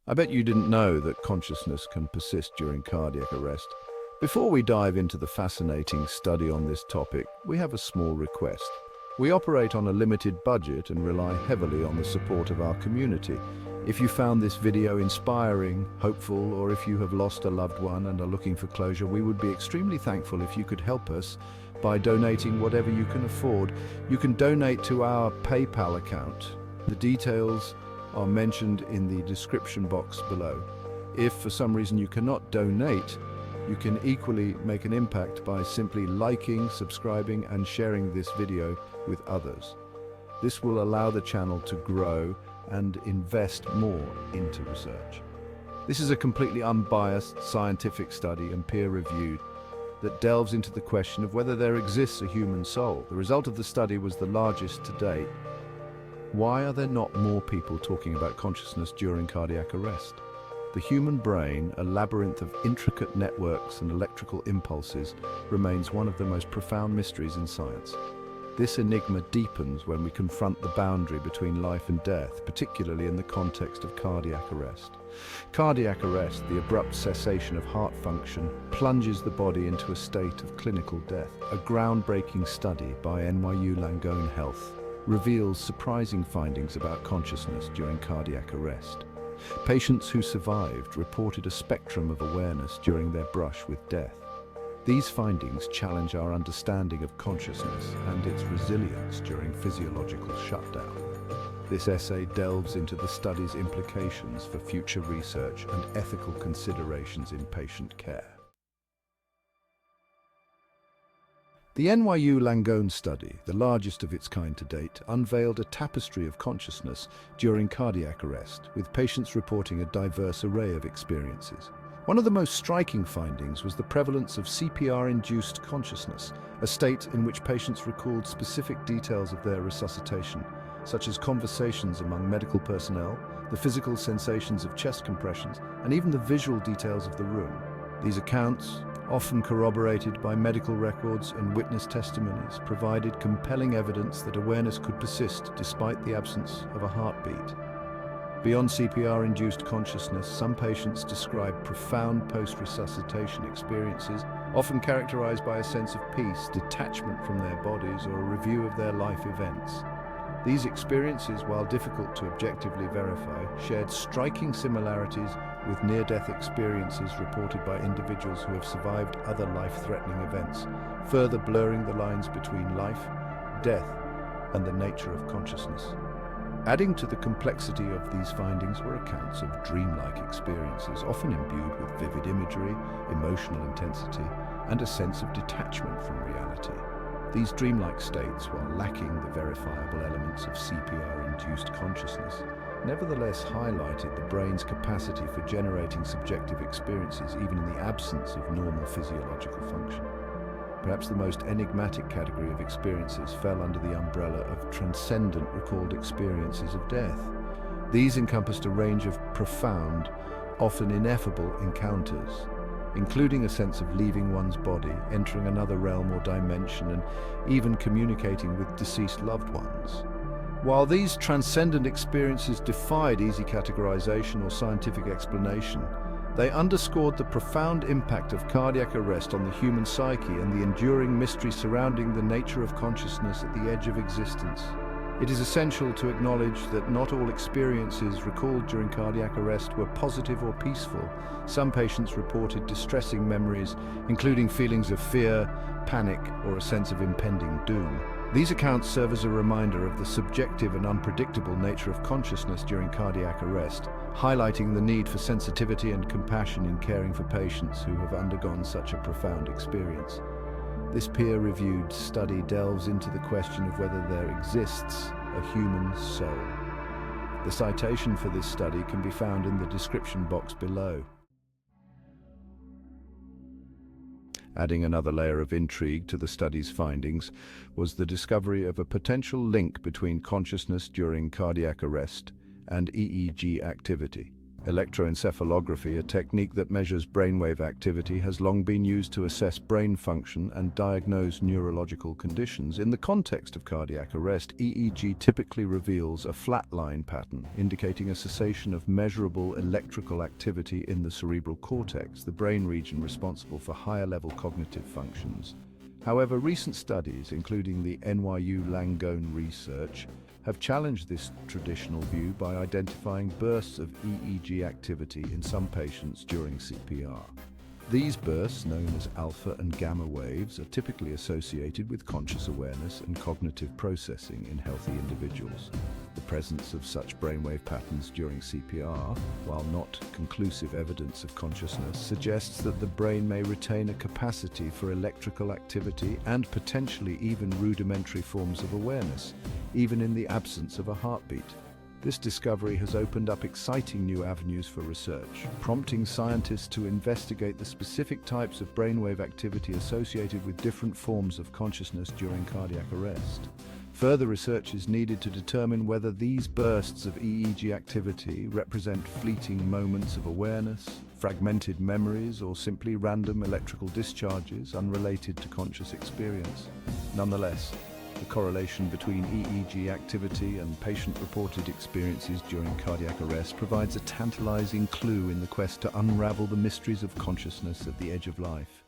I bet you didn't know that consciousness can persist during cardiac arrest. Before we dive into the fascinating study on this topic, we have a small request. We operate on a limited budget and rely heavily on the support of our community. If you found this video inspiring, hopeful, or if you have lost a loved one and are looking for closure, we would be extremely thankful if you could help us by donating whatever you can afford. You can donate to our PayPal account. The details are mentioned in the description box below. If for some reason you cannot donate, you can equally make an impact by simply liking, subscribing, and sharing this video with others. This will allow the channel to grow and invest more into research. This is a completely unbiased scientific study and peer-reviewed that delves into the question of whether there exists a human soul. The result of the study was the largest to date. Why are there not more people talking about consciousness during cardiac arrest? The human brain, a labyrinth of intricate networks and electrical impulses, remains one of the most profound mysteries in science. This enigma deepens when we confront the boundary between life and death, particularly in the context of cardiac arrest. Cardiac arrest, the abrupt cessation of heart function, plunges the body into a state of clinical death. A groundbreaking study by NYU Langone Health reveals surprising findings about consciousness during cardiac arrest. Patients who survived reported a spectrum of awareness during their brush with death. These findings challenge our understanding of consciousness and its resilience during physiological shutdown. This essay delves into the study's implications for future research and ethical considerations in patient care. The NYU Langone study, the largest of its kind to date, unveiled a tapestry of consciousness during cardiac arrest, with patients reporting a diverse array of experiences. One of the most striking findings was the prevalence of CPR-induced consciousness, a state in which patients recalled specific details of their resuscitation, such as conversations among medical personnel, the physical sensations of chest compressions, and even the visual details of the room. These accounts, often corroborated by medical records and witness testimonies, provided compelling evidence that awareness could persist despite the absence of a heartbeat. Beyond CPR-induced consciousness, some patients describe profound post-resuscitation experiences, often characterized by a sense of peace, detachment from their bodies, or a review of their life events. These experiences, while difficult to objectively verify, shared striking similarities with near-death experiences reported by individuals who have survived other life-threatening events, further blurring the lines between life, death, and the nature of consciousness. Adding to the complexity of these findings were accounts of dreamlike experiences, often imbued with vivid imagery, emotional intensity, and a sense of detachment from reality. These dreamlike states, while lacking the verifiable elements of CPR-induced consciousness, nevertheless highlighted the brain's capacity for generating subjective experiences even in the absence of normal physiological function. Perhaps the most enigmatic category of experiences fell under the umbrella of transcendent recalled experiences of death. These encompassed a range of profound, often ineffable encounters, including a sense of leaving one's body, entering another realm or dimension, and even communicating with deceased loved ones. While these transcendent experiences defied easy categorization or scientific explanation, they underscored the profound impact of cardiac arrest on the human psyche and the enduring mystery surrounding the nature of consciousness at the edge of existence. It is essential to acknowledge that not all experiences recalled during cardiac arrest were positive or peaceful. Some patients reported distressing memories, including feelings of fear, panic, or a sense of impending doom. These accounts serve as a reminder of the subjective and unpredictable nature of consciousness during cardiac arrest, highlighting the need for sensitivity and compassion in caring for patients who have undergone such a profound experience. This peer-reviewed study delves into the question of whether there exists a human soul. The citation for this study can be found in the description box below. Adding another layer of intrigue to the study's findings was the discovery of a potential link between consciousness during cardiac arrest and EEG activity. Electroencephalography, a technique that measures brainwave activity, has long been used to assess brain function and diagnose neurological conditions. In the context of cardiac arrest, EEG typically reveals a flatline pattern, indicating a cessation of measurable electrical activity in the cerebral cortex, the brain region responsible for higher-level cognitive functions. However, recent studies, including the NYU Langone research, have challenged this traditional view by identifying bursts of EEG activity in some patients during CPR. These bursts, known as alpha and gamma waves, are typically associated with conscious awareness and cognitive processing in healthy individuals. The presence of such brainwave patterns during CPR, while not conclusive evidence of consciousness, suggests that the brain may retain a capacity for electrical activity and potentially even rudimentary forms of awareness, even in the absence of a heartbeat. This discovery has opened up exciting new avenues for research, prompting scientists to investigate the specific types of brainwave activity associated with different forms of consciousness during cardiac arrest. Further research is needed to determine whether these bursts of EEG activity represent fleeting moments of awareness, fragmented memories, or simply random electrical discharges unrelated to conscious experience. Nonetheless, the correlation between EEG activity and patient-reported experiences during cardiac arrest provides a tantalizing clue in the quest to unravel the mysteries of consciousness at the edge of life.